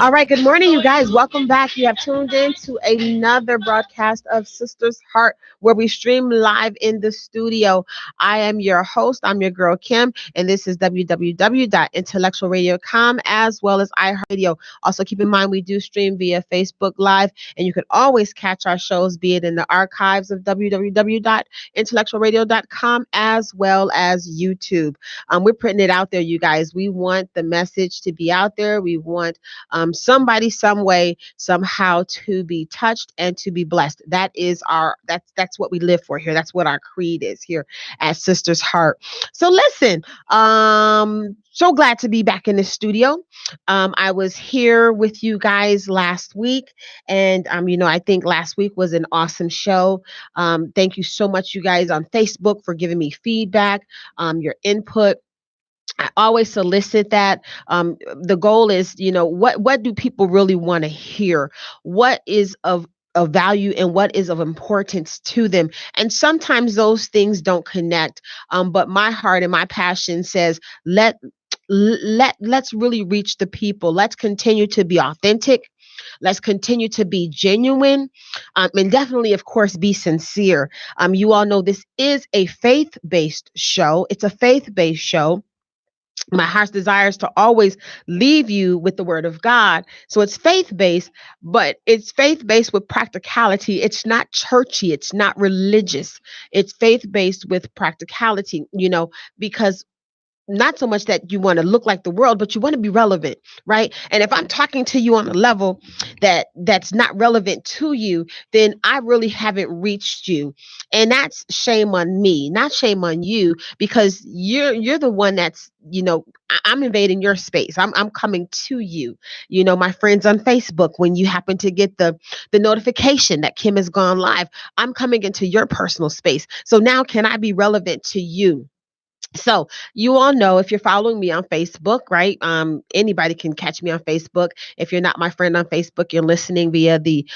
All right, good morning, you guys. Welcome back. You have tuned in to another broadcast of Sister's Heart, where we stream live in the studio. I am your host. I'm your girl, Kim, and this is www.intellectualradio.com as well as iHeartRadio. Also, keep in mind we do stream via Facebook Live, and you can always catch our shows, be it in the archives of www.intellectualradio.com as well as YouTube. We're putting it out there, you guys. We want the message to be out there. We want somebody, some way, somehow to be touched and to be blessed. That's what we live for here. That's what our creed is here at Sister's Heart. So listen, so glad to be back in the studio. I was here with you guys last week, and I think last week was an awesome show. Thank you so much, you guys on Facebook, for giving me feedback, your input. I always solicit that. The goal is, what do people really want to hear? What is of value and what is of importance to them? And sometimes those things don't connect. But my heart and my passion says, let's really reach the people. Let's continue to be authentic. Let's continue to be genuine, and definitely, of course, be sincere. You all know this is a faith-based show. It's a faith-based show. My heart's desire is to always leave you with the word of God. So it's faith based, but it's faith based with practicality. It's not churchy. It's not religious. It's faith based with practicality, because not so much that you want to look like the world, but you want to be relevant, right? And if I'm talking to you on a level that's not relevant to you, then I really haven't reached you. And that's shame on me, not shame on you, because you're the one that's, I'm invading your space. I'm coming to you. My friends on Facebook, when you happen to get the notification that Kim has gone live, I'm coming into your personal space. So now can I be relevant to you? So you all know, if you're following me on Facebook, right? Anybody can catch me on Facebook. If you're not my friend on Facebook, you're listening via the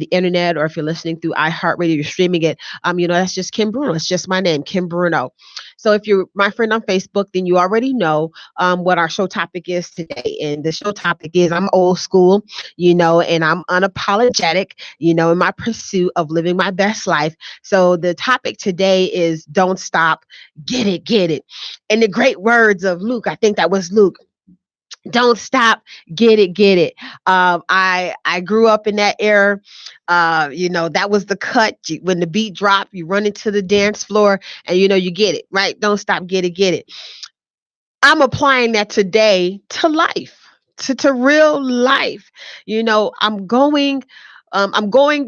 internet, or if you're listening through iHeartRadio, you're streaming it. That's just Kim Bruno. It's just my name, Kim Bruno. So if you're my friend on Facebook, then you already know what our show topic is today. And the show topic is, I'm old school, and I'm unapologetic, in my pursuit of living my best life. So the topic today is don't stop, get it. In the great words of Luke, I think that was Luke, don't stop, get it, get it. I grew up in that era. That was the cut. When the beat dropped, you run into the dance floor, and you get it, right? Don't stop, get it, get it. I'm applying that today to life, to real life. I'm going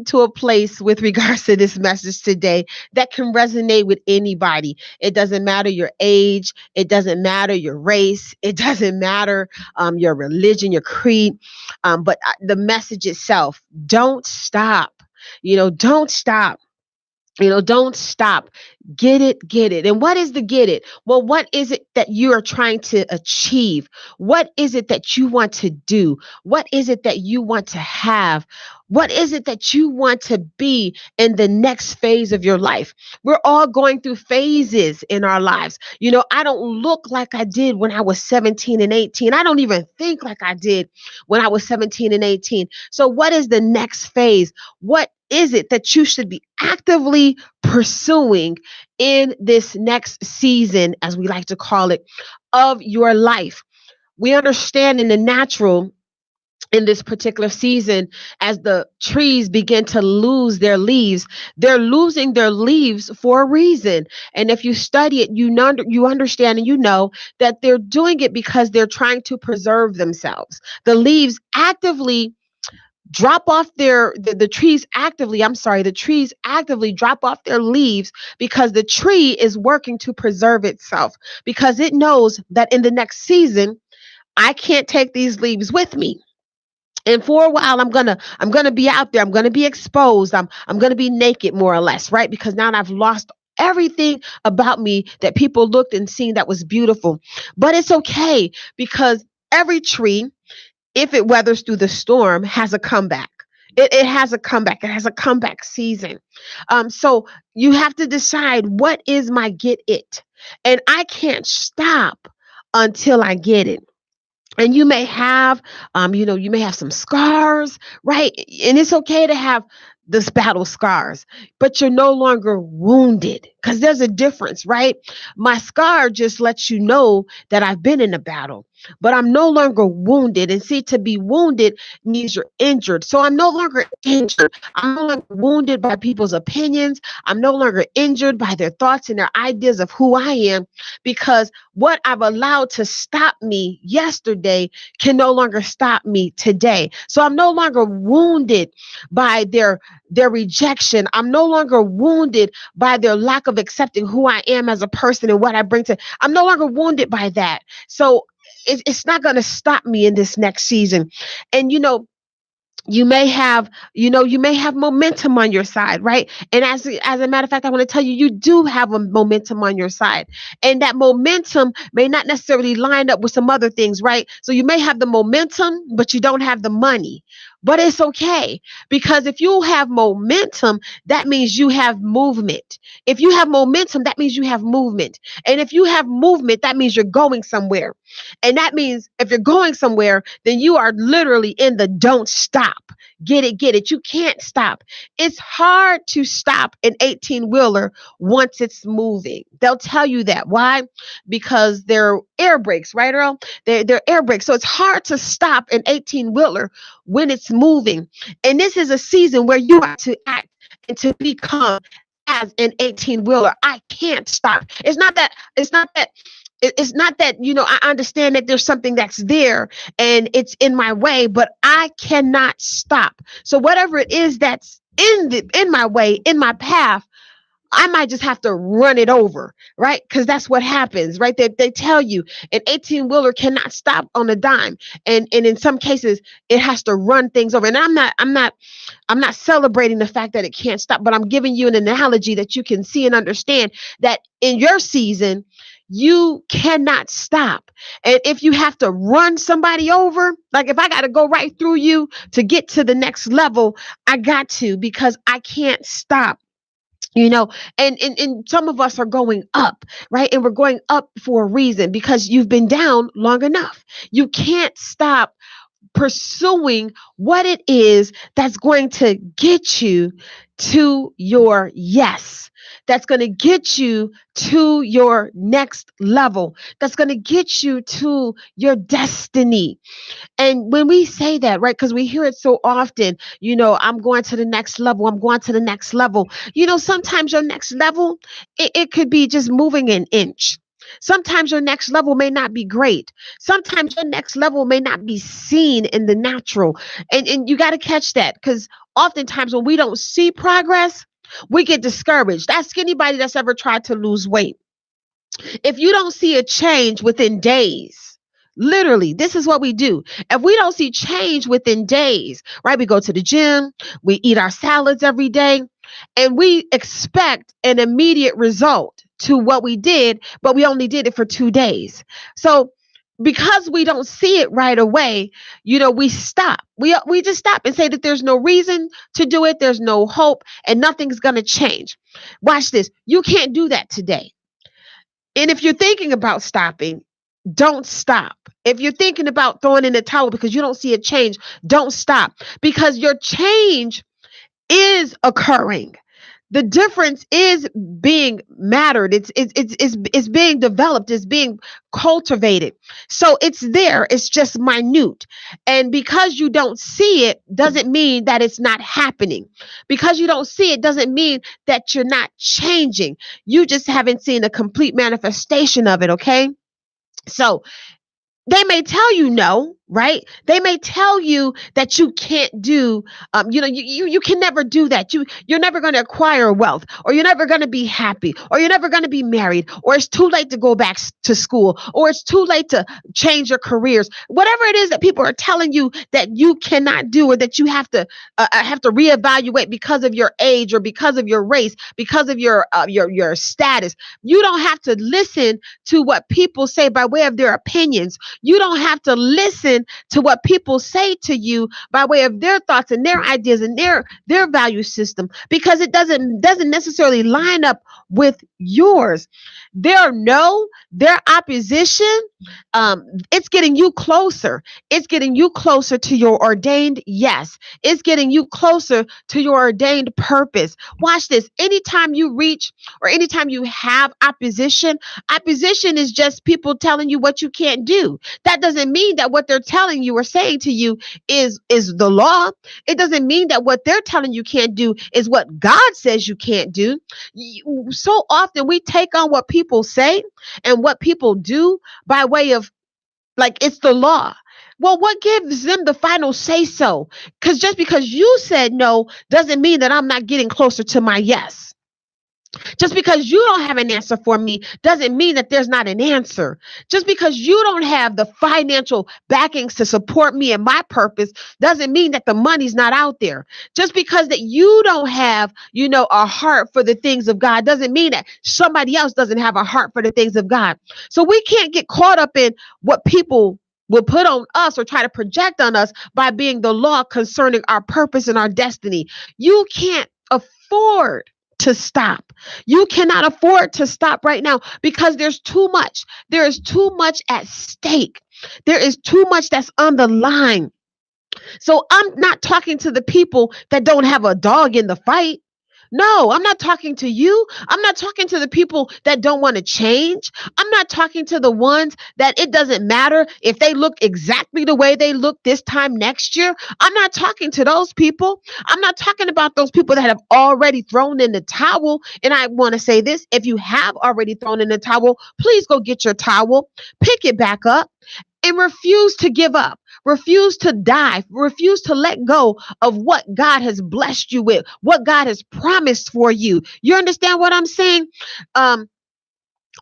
to a place with regards to this message today that can resonate with anybody. It doesn't matter your age. It doesn't matter your race. It doesn't matter your religion, your creed. But the message itself, don't stop. Don't stop. Don't stop. Get it, get it. And what is the get it? Well, what is it that you are trying to achieve? What is it that you want to do? What is it that you want to have? What is it that you want to be in the next phase of your life? We're all going through phases in our lives. I don't look like I did when I was 17 and 18. I don't even think like I did when I was 17 and 18. So what is the next phase? What is it that you should be actively pursuing in this next season, as we like to call it, of your life? We understand in the natural, in this particular season, as the trees begin to lose their leaves, they're losing their leaves for a reason. And if you study it, you understand, and that they're doing it because they're trying to preserve themselves. The leaves actively drop off the trees actively, the trees actively drop off their leaves because the tree is working to preserve itself, because it knows that in the next season I can't take these leaves with me. And for a while, I'm gonna be out there. I'm gonna be exposed. I'm gonna be naked, more or less, right? Because now I've lost everything about me that people looked and seen that was beautiful. But it's okay, because every tree, if it weathers through the storm, has a comeback. It has a comeback. It has a comeback season. So you have to decide, what is my get it? And I can't stop until I get it. And you may have, you may have some scars, right? And it's okay to have this battle scars, but you're no longer wounded, because there's a difference, right? My scar just lets you know that I've been in a battle, but I'm no longer wounded. And see, to be wounded means you're injured. So I'm no longer injured. I'm no longer wounded by people's opinions. I'm no longer injured by their thoughts and their ideas of who I am, because what I've allowed to stop me yesterday can no longer stop me today. So I'm no longer wounded by their rejection. I'm no longer wounded by their lack of accepting who I am as a person and what I bring to. I'm no longer wounded by that. So it's not going to stop me in this next season. And you may have momentum on your side, right? And as a matter of fact, I want to tell you, you do have a momentum on your side, and that momentum may not necessarily line up with some other things, right? So you may have the momentum but you don't have the money, but it's okay, because if you have momentum, that means you have movement. If you have momentum, that means you have movement. And if you have movement, that means you're going somewhere. And that means if you're going somewhere, then you are literally in the don't stop. Get it, get it. You can't stop. It's hard to stop an 18 wheeler once it's moving. They'll tell you that. Why? Because they're air brakes, right, Earl? They're air brakes. So it's hard to stop an 18 wheeler when it's moving. And this is a season where you are to act and to become as an 18 wheeler. I can't stop. It's not that I understand that there's something that's there and it's in my way, but I cannot stop. So whatever it is that's in my way, in my path, I might just have to run it over, right? Because that's what happens, right? They tell you an 18 wheeler cannot stop on a dime, and in some cases it has to run things over. And I'm not celebrating the fact that it can't stop, but I'm giving you an analogy that you can see and understand that in your season you cannot stop. And if you have to run somebody over, like if I got to go right through you to get to the next level, I got to, because I can't stop. you know and some of us are going up, right? And we're going up for a reason, because you've been down long enough. You can't stop pursuing what it is that's going to get you to your yes, that's going to get you to your next level, that's going to get you to your destiny. And when we say that, right, because we hear it so often, I'm going to the next level, I'm going to the next level. Sometimes your next level, it could be just moving an inch. Sometimes your next level may not be great. Sometimes your next level may not be seen in the natural. And you got to catch that, because oftentimes when we don't see progress, we get discouraged. Ask anybody that's ever tried to lose weight. If you don't see a change within days, literally, this is what we do. If we don't see change within days, right? We go to the gym, we eat our salads every day, and we expect an immediate result to what we did, but we only did it for 2 days. So because we don't see it right away, we stop. We just stop and say that there's no reason to do it. There's no hope, and nothing's going to change. Watch this. You can't do that today. And if you're thinking about stopping, don't stop. If you're thinking about throwing in the towel because you don't see a change, don't stop, because your change is occurring. The difference is being mattered. It's being developed. It's being cultivated. So it's there. It's just minute. And because you don't see it doesn't mean that it's not happening. Because you don't see it doesn't mean that you're not changing. You just haven't seen a complete manifestation of it. Okay. So they may tell you no, right? They may tell you that you can't do, you can never do that. You're never going to acquire wealth, or you're never going to be happy, or you're never going to be married, or it's too late to go back to school, or it's too late to change your careers. Whatever it is that people are telling you that you cannot do, or that you have to reevaluate because of your age, or because of your race, because of your status. You don't have to listen to what people say by way of their opinions. You don't have to listen in to what people say to you by way of their thoughts and their ideas and their value system, because it doesn't necessarily line up with yours. Their opposition, it's getting you closer. It's getting you closer to your ordained yes. It's getting you closer to your ordained purpose. Watch this. Anytime you reach or anytime you have opposition is just people telling you what you can't do. That doesn't mean that what they're telling you or saying to you is the law. It doesn't mean that what they're telling you can't do is what God says you can't do. So often we take on what people say and what people do by way of, like, it's the law. Well, what gives them the final say so? Because just because you said no doesn't mean that I'm not getting closer to my yes. Just because you don't have an answer for me doesn't mean that there's not an answer. Just because you don't have the financial backings to support me and my purpose doesn't mean that the money's not out there. Just because that you don't have, a heart for the things of God doesn't mean that somebody else doesn't have a heart for the things of God. So we can't get caught up in what people will put on us or try to project on us by being the law concerning our purpose and our destiny. You can't afford to stop. You cannot afford to stop right now because there's too much. There is too much at stake. There is too much that's on the line. So I'm not talking to the people that don't have a dog in the fight. No, I'm not talking to you. I'm not talking to the people that don't want to change. I'm not talking to the ones that it doesn't matter if they look exactly the way they look this time next year. I'm not talking to those people. I'm not talking about those people that have already thrown in the towel. And I want to say this, if you have already thrown in the towel, please go get your towel, pick it back up, and refuse to give up. Refuse to die. Refuse to let go of what God has blessed you with, what God has promised for you. You understand what I'm saying?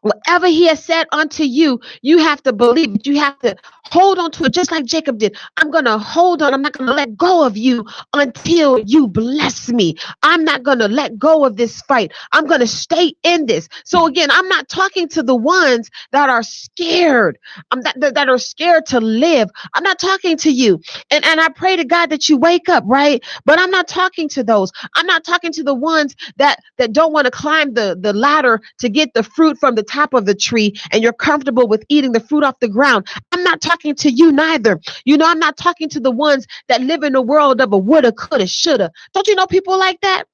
Whatever he has said unto you, you have to believe it. You have to hold on to it just like Jacob did. I'm going to hold on. I'm not going to let go of you until you bless me. I'm not going to let go of this fight. I'm going to stay in this. So again, I'm not talking to the ones that are scared, that are scared to live. I'm not talking to you. And I pray to God that you wake up, right? But I'm not talking to those. I'm not talking to the ones that don't want to climb the ladder to get the fruit from the top of the tree and you're comfortable with eating the fruit off the ground. I'm not talking to you neither. I'm not talking to the ones that live in a world of a woulda, coulda, shoulda. Don't you know people like that?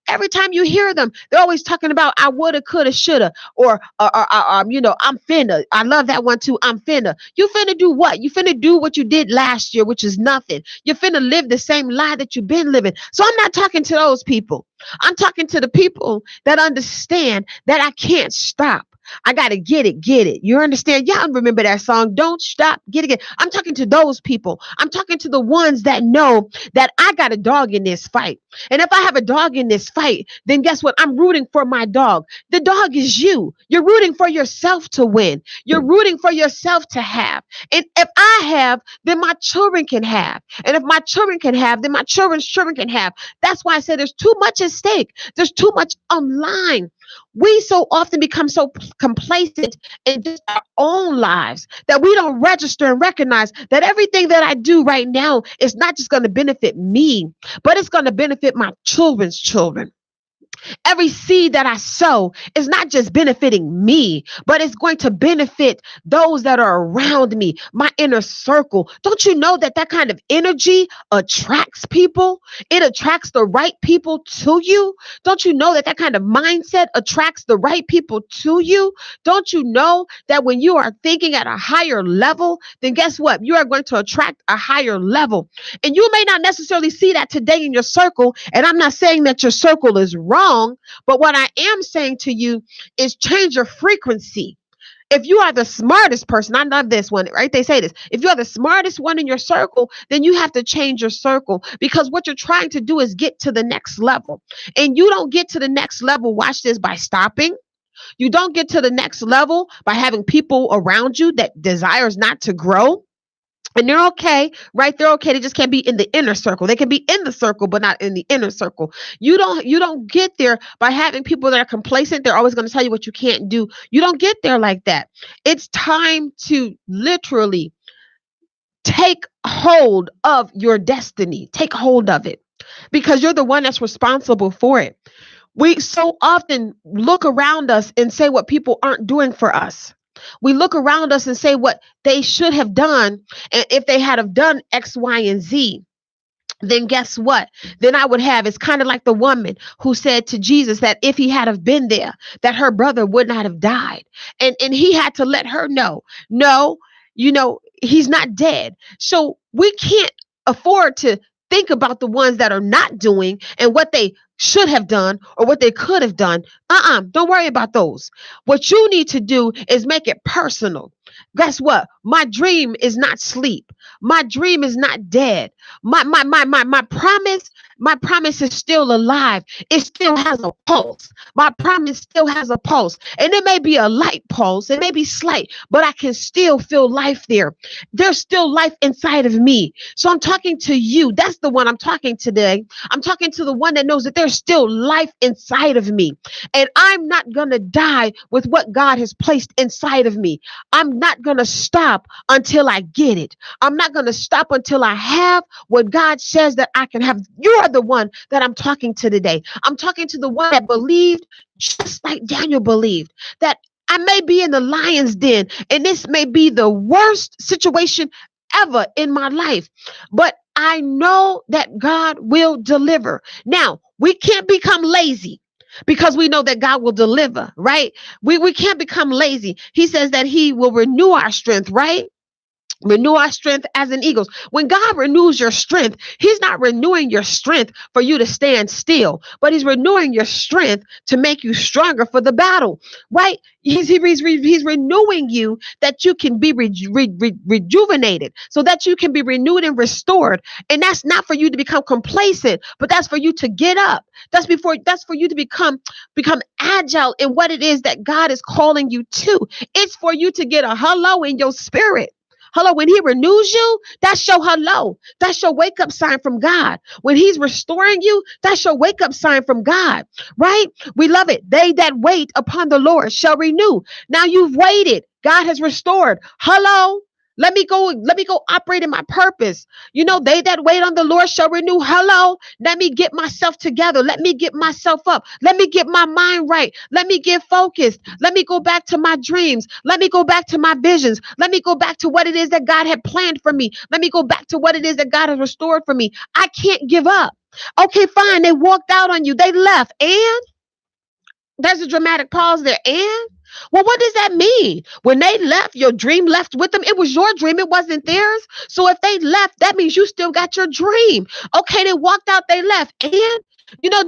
Every time you hear them, they're always talking about I woulda, coulda, shoulda, or I'm finna. I love that one too. I'm finna. You finna do what? You finna do what you did last year, which is nothing. You're finna live the same lie that you've been living. So I'm not talking to those people. I'm talking to the people that understand that I can't stop. I got to get it. You understand? Y'all remember that song, Don't Stop, Get It. I'm talking to those people. I'm talking to the ones that know that I got a dog in this fight. And if I have a dog in this fight, then guess what? I'm rooting for my dog. The dog is you. You're rooting for yourself to win. You're rooting for yourself to have. And if I have, then my children can have. And if my children can have, then my children's children can have. That's why I said there's too much at stake. There's too much online. We so often become so complacent in just our own lives that we don't register and recognize that everything that I do right now is not just going to benefit me, but it's going to benefit my children's children. Every seed that I sow is not just benefiting me, but it's going to benefit those that are around me, my inner circle. Don't you know that kind of energy attracts people? It attracts the right people to you. Don't you know that kind of mindset attracts the right people to you? Don't you know that when you are thinking at a higher level, then guess what? You are going to attract a higher level. And you may not necessarily see that today in your circle. And I'm not saying that your circle is wrong. But what I am saying to you is change your frequency. If you are the smartest person, I love this one, right? They say this. If you are the smartest one in your circle, then you have to change your circle because what you're trying to do is get to the next level. And you don't get to the next level, watch this, by stopping. You don't get to the next level by having people around you that desires not to grow. And they're okay, right? They're okay. They just can't be in the inner circle. They can be in the circle, but not in the inner circle. You don't get there by having people that are complacent. They're always going to tell you what you can't do. You don't get there like that. It's time to literally take take hold of your destiny. Take hold of it because you're the one that's responsible for it. We so often look around us and say what people aren't doing for us. We look around us and say what they should have done. And if they had have done X, Y, and Z, then guess what? Then I would have, it's kind of like the woman who said to Jesus that if he had have been there, that her brother would not have died. And he had to let her know, no, he's not dead. So we can't afford to think about the ones that are not doing and what they should have done or what they could have done. Don't worry about those. What you need to do is make it personal. Guess what? My dream is not sleep. My dream is not dead. My promise is still alive. It still has a pulse. My promise still has a pulse. And it may be a light pulse. It may be slight, but I can still feel life there. There's still life inside of me. So I'm talking to you. That's the one I'm talking today. I'm talking to the one that knows that there's still life inside of me. And I'm not going to die with what God has placed inside of me. I'm not going to stop until I get it. I'm not going to stop until I have what God says that I can have. You are the one that I'm talking to today. I'm talking to the one that believed just like Daniel believed, that I may be in the lion's den and this may be the worst situation ever in my life, but I know that God will deliver. Now, we can't become lazy because we know that God will deliver, right? We can't become lazy. He says that he will renew our strength, right? Renew our strength as an eagle's. When God renews your strength, he's not renewing your strength for you to stand still, but he's renewing your strength to make you stronger for the battle, right? He's renewing you that you can be rejuvenated, so that you can be renewed and restored. And that's not for you to become complacent, but that's for you to get up. That's for you to become agile in what it is that God is calling you to. It's for you to get a hello in your spirit. Hello, when he renews you, that's your hello. That's your wake up sign from God. When he's restoring you, that's your wake up sign from God, right? We love it. They that wait upon the Lord shall renew. Now you've waited. God has restored. Hello. Let me go operate in my purpose. They that wait on the Lord shall renew. Hello. Let me get myself together. Let me get myself up. Let me get my mind right. Let me get focused. Let me go back to my dreams. Let me go back to my visions. Let me go back to what it is that God had planned for me. Let me go back to what it is that God has restored for me. I can't give up. Okay, fine. They walked out on you. They left. And there's a dramatic pause there. And well, what does that mean? When they left, your dream left with them. It was your dream. It wasn't theirs. So if they left, that means you still got your dream. Okay, they walked out, they left. And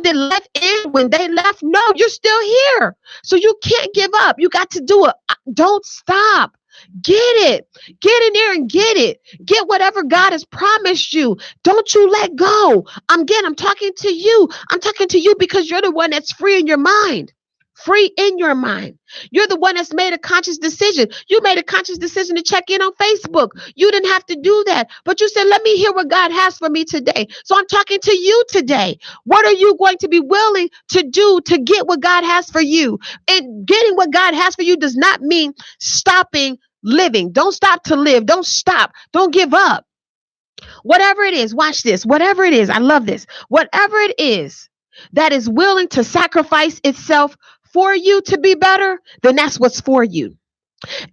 they left in when they left. No, you're still here. So you can't give up. You got to do it. Don't stop. Get it. Get in there and get it. Get whatever God has promised you. Don't you let go. I'm talking to you. I'm talking to you because you're the one that's free in your mind. Free in your mind. You're the one that's made a conscious decision. You made a conscious decision to check in on Facebook. You didn't have to do that, but you said, let me hear what God has for me today. So I'm talking to you today. What are you going to be willing to do to get what God has for you? And getting what God has for you does not mean stopping living. Don't stop to live. Don't stop. Don't give up. Whatever it is, watch this. Whatever it is, I love this. Whatever it is that is willing to sacrifice itself for you to be better, then that's what's for you.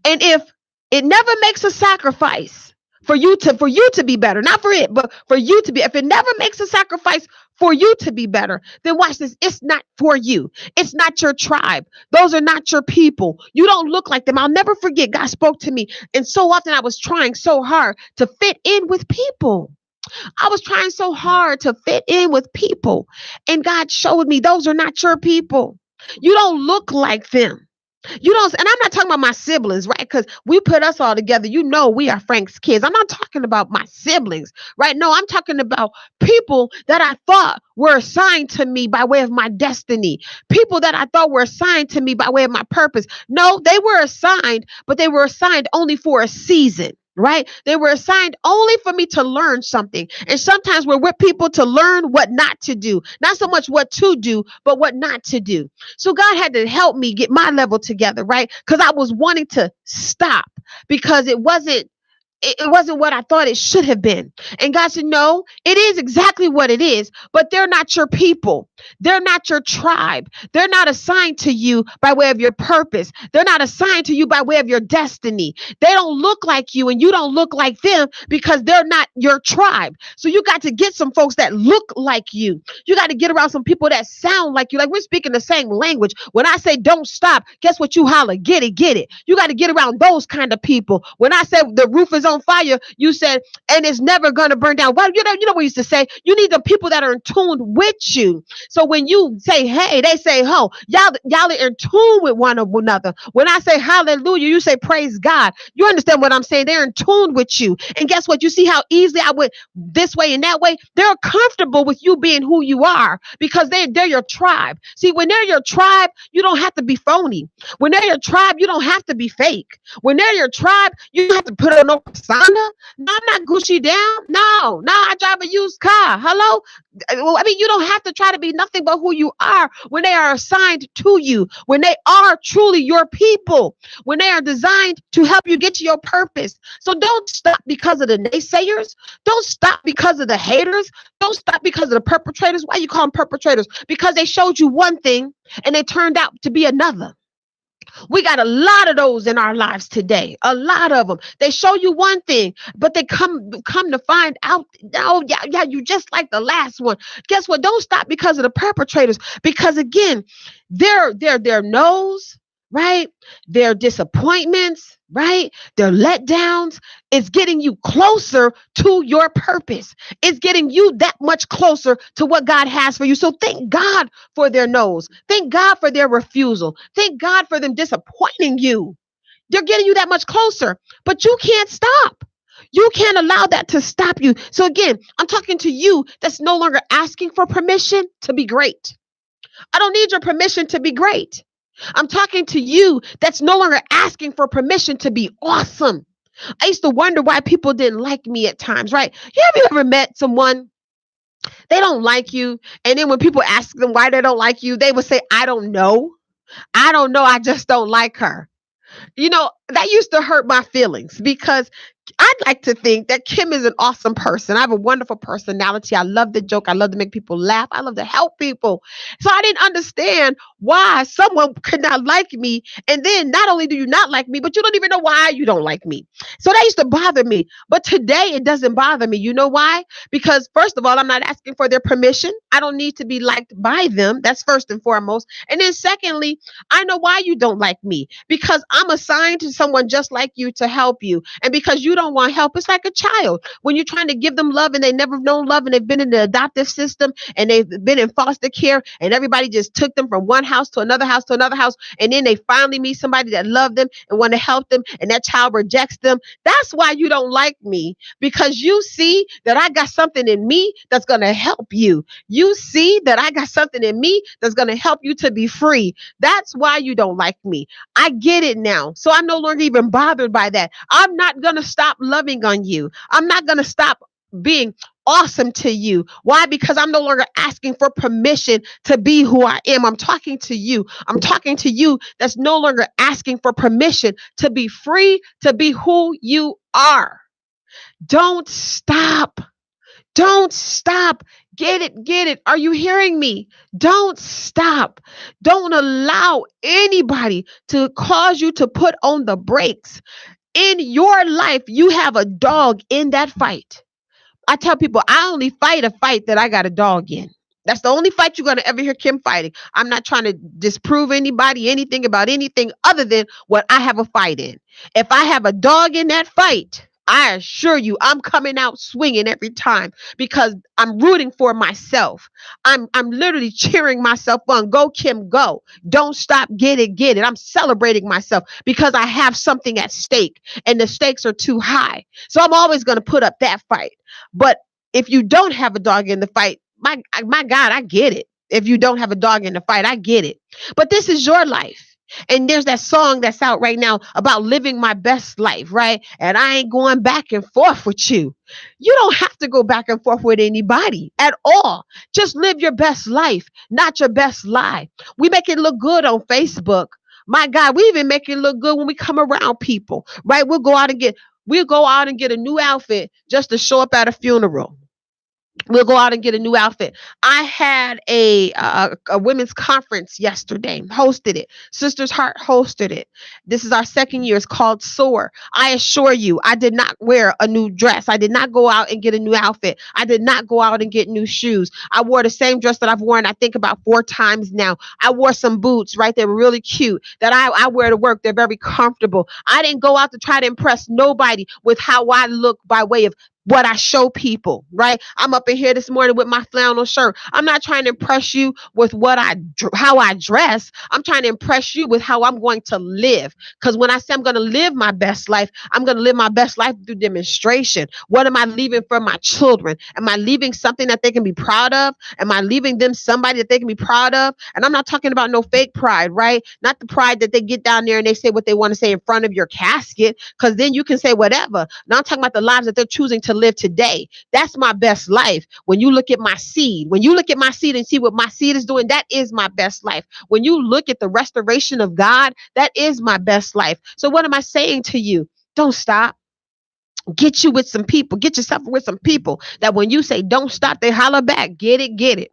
And if it never makes a sacrifice for you to be better, not for it, but for you to be, if it never makes a sacrifice for you to be better, then watch this. It's not for you. It's not your tribe. Those are not your people. You don't look like them. I'll never forget. God spoke to me. And so often I was trying so hard to fit in with people. I was trying so hard to fit in with people. And God showed me those are not your people. You don't look like them. You don't, and I'm not talking about my siblings, right? Because we put us all together. We are Frank's kids. I'm not talking about my siblings, right? No, I'm talking about people that I thought were assigned to me by way of my destiny. People that I thought were assigned to me by way of my purpose. No, they were assigned, but they were assigned only for a season. Right? They were assigned only for me to learn something. And sometimes we're with people to learn what not to do. Not so much what to do, but what not to do. So God had to help me get my level together, right? Because I was wanting to stop because it wasn't it wasn't what I thought it should have been. And God said, no, it is exactly what it is, but they're not your people. They're not your tribe. They're not assigned to you by way of your purpose. They're not assigned to you by way of your destiny. They don't look like you and you don't look like them because they're not your tribe. So you got to get some folks that look like you. You got to get around some people that sound like you. Like we're speaking the same language. When I say don't stop, guess what you holler? Get it, get it. You got to get around those kind of people. When I said the roof is on fire, you said, and it's never going to burn down. Well, you know what we used to say? You need the people that are in tune with you. So when you say, hey, they say, ho, y'all are in tune with one another. When I say hallelujah, you say praise God. You understand what I'm saying? They're in tune with you. And guess what? You see how easily I went this way and that way? They're comfortable with you being who you are because they're your tribe. See, when they're your tribe, you don't have to be phony. When they're your tribe, you don't have to be fake. When they're your tribe, you don't have to put on no persona. No, I'm not Gucci down. No, I drive a used car. Hello? I mean, you don't have to try to be nothing but who you are when they are assigned to you, when they are truly your people, when they are designed to help you get to your purpose. So don't stop because of the naysayers. Don't stop because of the haters. Don't stop because of the perpetrators. Why you call them perpetrators? Because they showed you one thing and they turned out to be another. We got a lot of those in our lives today. A lot of them. They show you one thing, but they come to find out, oh, yeah, you just like the last one. Guess what? Don't stop because of the perpetrators. Because again, their no's, right? Their disappointments, right? Their letdowns is getting you closer to your purpose. It's getting you that much closer to what God has for you. So thank God for their no's. Thank God for their refusal. Thank God for them disappointing you. They're getting you that much closer, but you can't stop. You can't allow that to stop you. So again, I'm talking to you that's no longer asking for permission to be great. I don't need your permission to be great. I'm talking to you that's no longer asking for permission to be awesome. I used to wonder why people didn't like me at times, right? Have you ever met someone, they don't like you, and then when people ask them why they don't like you, they would say, I don't know. I don't know. I just don't like her. That used to hurt my feelings because I'd like to think that Kim is an awesome person. I have a wonderful personality. I love to joke. I love to make people laugh. I love to help people. So I didn't understand why someone could not like me. And then not only do you not like me, but you don't even know why you don't like me. So that used to bother me. But today it doesn't bother me. You know why? Because first of all, I'm not asking for their permission. I don't need to be liked by them. That's first and foremost. And then secondly, I know why you don't like me because I'm assigned to someone just like you to help you. And because you don't want help, it's like a child. When you're trying to give them love and they never known love and they've been in the adoptive system and they've been in foster care and everybody just took them from one house to another house to another house. And then they finally meet somebody that loved them and want to help them and that child rejects them. That's why you don't like me, because you see that I got something in me that's going to help you. You see that I got something in me that's going to help you to be free. That's why you don't like me. I get it now. So I'm no longer even bothered by that. I'm not going to stop loving on you. I'm not going to stop being awesome to you. Why? Because I'm no longer asking for permission to be who I am. I'm talking to you. I'm talking to you that's no longer asking for permission to be free, to be who you are. Don't stop. Don't stop. Get it. Get it. Are you hearing me? Don't stop. Don't allow anybody to cause you to put on the brakes. In your life, you have a dog in that fight. I tell people, I only fight a fight that I got a dog in. That's the only fight you're going to ever hear Kim fighting. I'm not trying to disprove anybody, anything about anything other than what I have a fight in. If I have a dog in that fight, I assure you, I'm coming out swinging every time because I'm rooting for myself. I'm literally cheering myself on. Go, Kim, go. Don't stop. Get it, get it. I'm celebrating myself because I have something at stake and the stakes are too high. So I'm always going to put up that fight. But if you don't have a dog in the fight, my God, I get it. If you don't have a dog in the fight, I get it. But this is your life. And there's that song that's out right now about living my best life, right? And I ain't going back and forth with you. You don't have to go back and forth with anybody at all. Just live your best life, not your best lie. We make it look good on Facebook. My God, we even make it look good when we come around people, right? We'll go out and get We'll go out and get a new outfit just to show up at a funeral. We'll go out and get a new outfit. I had a women's conference yesterday, hosted it. Sisters Heart hosted it. This is our second year. It's called SOAR. I assure you, I did not wear a new dress. I did not go out and get a new outfit. I did not go out and get new shoes. I wore the same dress that I've worn, I think, about 4 times now. I wore some boots, right? They were really cute that I wear to work. They're very comfortable. I didn't go out to try to impress nobody with how I look by way of what I show people, right? I'm up in here this morning with my flannel shirt. I'm not trying to impress you with how I dress. I'm trying to impress you with how I'm going to live. Because when I say I'm going to live my best life, I'm going to live my best life through demonstration. What am I leaving for my children? Am I leaving something that they can be proud of? Am I leaving them somebody that they can be proud of? And I'm not talking about no fake pride, right? Not the pride that they get down there and they say what they want to say in front of your casket, because then you can say whatever. Now I'm talking about the lives that they're choosing to live today. That's my best life. When you look at my seed, and see what my seed is doing, that is my best life. When you look at the restoration of God, that is my best life. So what am I saying to you? Don't stop. Get yourself with some people that when you say don't stop, they holler back. Get it, get it.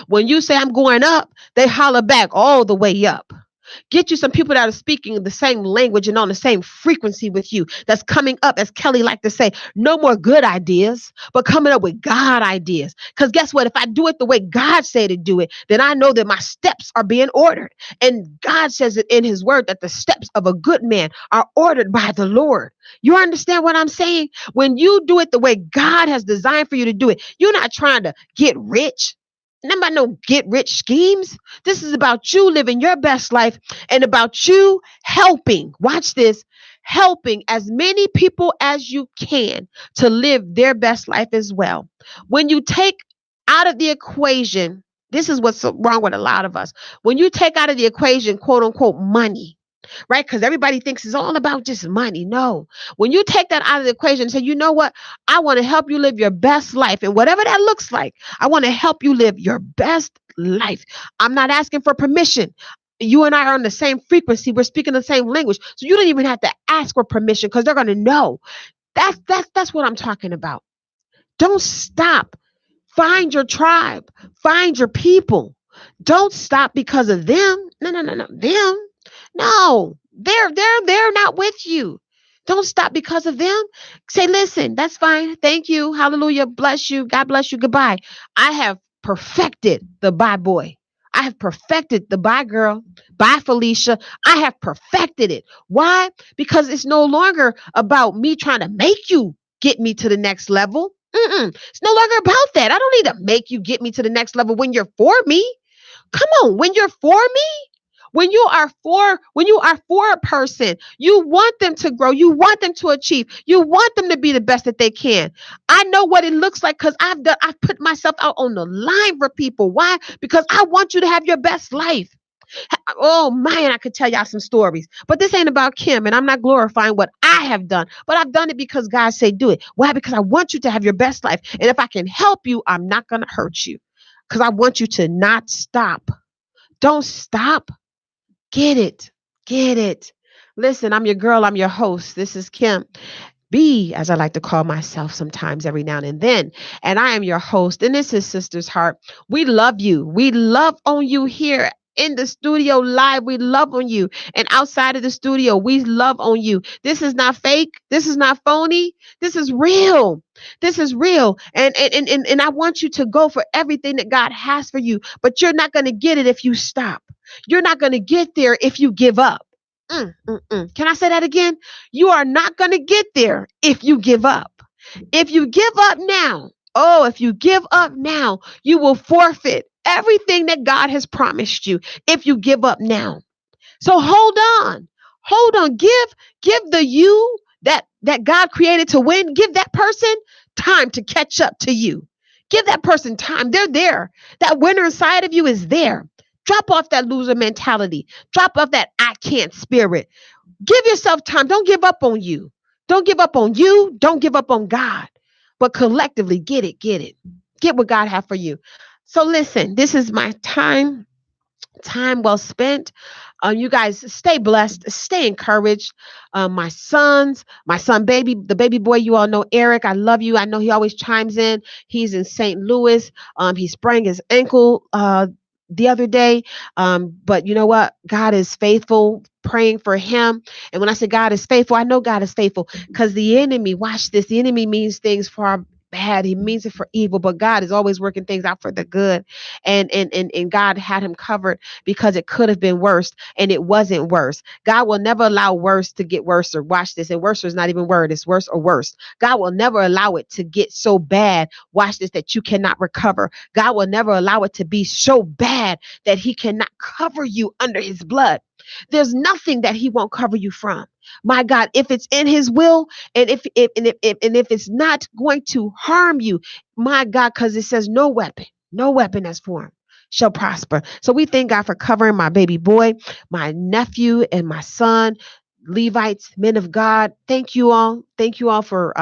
When you say I'm going up, they holler back all the way up. Get you some people that are speaking the same language and on the same frequency with you. That's coming up, as Kelly liked to say, no more good ideas, but coming up with God ideas. Because guess what? If I do it the way God said to do it, then I know that my steps are being ordered. And God says it in his word that the steps of a good man are ordered by the Lord. You understand what I'm saying? When you do it the way God has designed for you to do it, you're not trying to get rich. Not about no get rich schemes. This is about you living your best life and about you helping, watch this, helping as many people as you can to live their best life as well. When you take out of the equation, this is what's wrong with a lot of us. When you take out of the equation, quote unquote, money, right? Because everybody thinks it's all about just money. No. When you take that out of the equation and say, you know what? I want to help you live your best life. And whatever that looks like, I want to help you live your best life. I'm not asking for permission. You and I are on the same frequency. We're speaking the same language. So you don't even have to ask for permission because they're going to know. That's what I'm talking about. Don't stop. Find your tribe. Find your people. Don't stop because of them. No. Them. No, they're not with you. Don't stop because of them. Say, listen, that's fine. Thank you. Hallelujah. Bless you. God bless you. Goodbye. I have perfected the bye boy. I have perfected the bye girl. Bye, Felicia. I have perfected it. Why? Because it's no longer about me trying to make you get me to the next level. It's no longer about that. I don't need to make you get me to the next level when you're for me. Come on, when you're for me. When you are for a person, you want them to grow, you want them to achieve, you want them to be the best that they can. I know what it looks like because I've put myself out on the line for people. Why? Because I want you to have your best life. Oh man, I could tell y'all some stories, but this ain't about Kim, and I'm not glorifying what I have done, but I've done it because God said do it. Why? Because I want you to have your best life, and if I can help you, I'm not gonna hurt you, because I want you to not stop. Don't stop. Get it. Get it. Listen, I'm your girl. I'm your host. This is Kim B, as I like to call myself sometimes every now and then. And I am your host. And this is Sister's Heart. We love you. We love on you here in the studio live. We love on you. And outside of the studio, we love on you. This is not fake. This is not phony. This is real. This is real. And I want you to go for everything that God has for you. But you're not going to get it if you stop. You're not going to get there if you give up. Can I say that again? You are not going to get there if you give up. If you give up now, if you give up now, you will forfeit everything that God has promised you if you give up now. So hold on. Hold on. Give the you that God created to win. Give that person time to catch up to you. Give that person time. They're there. That winner inside of you is there. Drop off that loser mentality. Drop off that I can't spirit. Give yourself time. Don't give up on you. Don't give up on you. Don't give up on God. But collectively, get it. Get what God has for you. So listen, this is my time. Time well spent. You guys stay blessed, stay encouraged. My son baby, the baby boy, you all know Eric. I love you. I know he always chimes in. He's in St. Louis. He sprained his ankle the other day. But you know what? God is faithful. Praying for him. And when I say God is faithful, I know God is faithful because the enemy, watch this, the enemy means things for our bad. He means it for evil, but God is always working things out for the good. And God had him covered because it could have been worse and it wasn't worse. God will never allow worse to get worse, or watch this. And worse is not even word, it's worse or worse. God will never allow it to get so bad, watch this, that you cannot recover. God will never allow it to be so bad that he cannot cover you under his blood. There's nothing that he won't cover you from. My God, if it's in his will, and if it's not going to harm you, my God, because it says no weapon that's formed shall prosper. So we thank God for covering my baby boy, my nephew, and my son, Levites, men of God. Thank you all. Thank you all for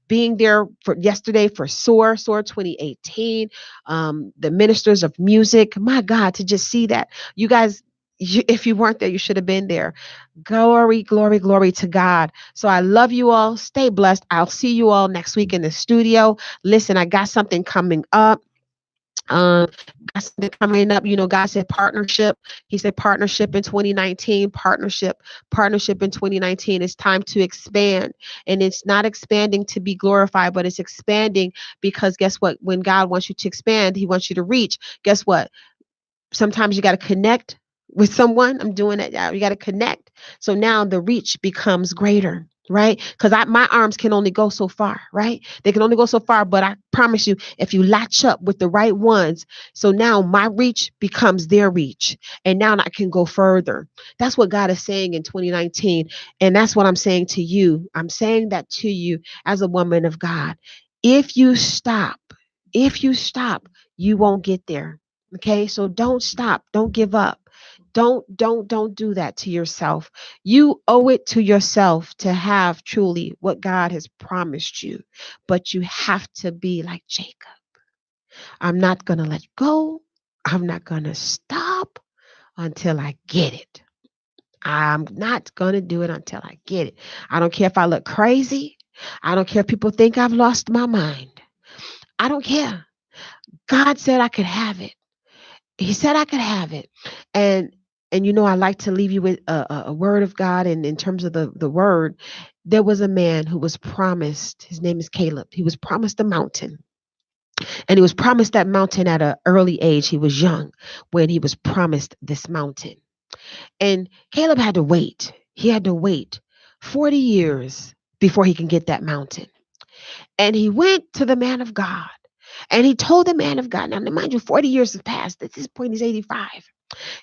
being there for yesterday for SOAR 2018, the ministers of music. My God, to just see that. You guys, if you weren't there, you should have been there. Glory, glory, glory to God. So I love you all. Stay blessed. I'll see you all next week in the studio. Listen, I got something coming up. Um, got something coming up. You know, God said partnership. He said partnership in 2019. Partnership in 2019. It's time to expand, and it's not expanding to be glorified, but it's expanding because guess what? When God wants you to expand, He wants you to reach. Guess what? Sometimes you got to connect with someone. I'm doing it now. You got to connect. So now the reach becomes greater, right? Because my arms can only go so far, right? They can only go so far. But I promise you, if you latch up with the right ones, so now my reach becomes their reach. And now I can go further. That's what God is saying in 2019. And that's what I'm saying to you. I'm saying that to you as a woman of God. If you stop, you won't get there. Okay, so don't stop, don't give up. Don't do that to yourself. You owe it to yourself to have truly what God has promised you. But you have to be like Jacob. I'm not going to let go. I'm not going to stop until I get it. I'm not going to do it until I get it. I don't care if I look crazy. I don't care if people think I've lost my mind. I don't care. God said I could have it. He said I could have it. And you know, I like to leave you with a word of God. And in terms of the word, there was a man who was promised, his name is Caleb. He was promised a mountain. And he was promised that mountain at an early age. He was young when he was promised this mountain. And Caleb had to wait. He had to wait 40 years before he can get that mountain. And he went to the man of God. And he told the man of God, now mind you, 40 years have passed. At this point, he's 85.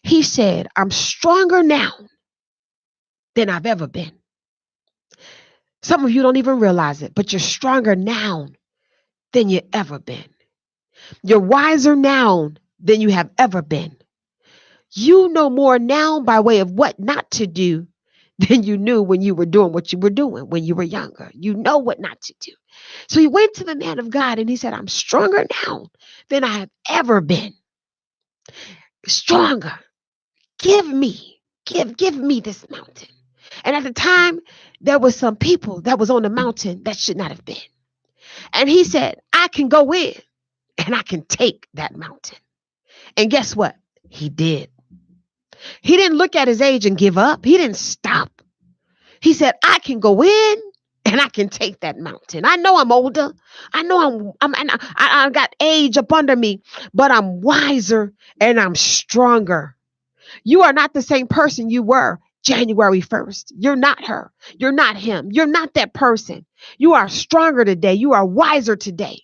He said, I'm stronger now than I've ever been. Some of you don't even realize it, but you're stronger now than you've ever been. You're wiser now than you have ever been. You know more now by way of what not to do than you knew when you were doing what you were doing when you were younger. You know what not to do. So he went to the man of God and he said, I'm stronger now than I have ever been. Stronger. Give me this mountain. And at the time, there was some people that was on the mountain that should not have been. And he said, I can go in and I can take that mountain. And guess what? He did. He didn't look at his age and give up. He didn't stop. He said, I can go in and I can take that mountain. I know I'm older. I know I got age up under me, but I'm wiser and I'm stronger. You are not the same person you were January 1st. You're not her. You're not him. You're not that person. You are stronger today. You are wiser today.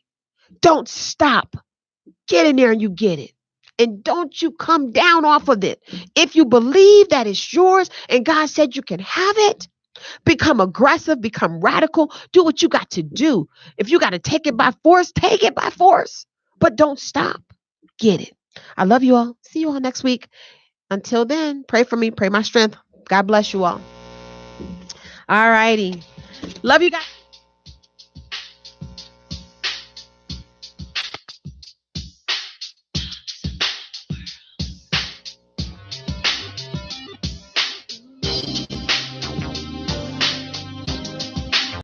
Don't stop. Get in there and you get it. And don't you come down off of it. If you believe that it's yours and God said you can have it, become aggressive, become radical, do what you got to do. If you got to take it by force, take it by force. But don't stop. Get it. I love you all. See you all next week. Until then, pray for me, pray my strength. God bless you all. All righty. Love you guys.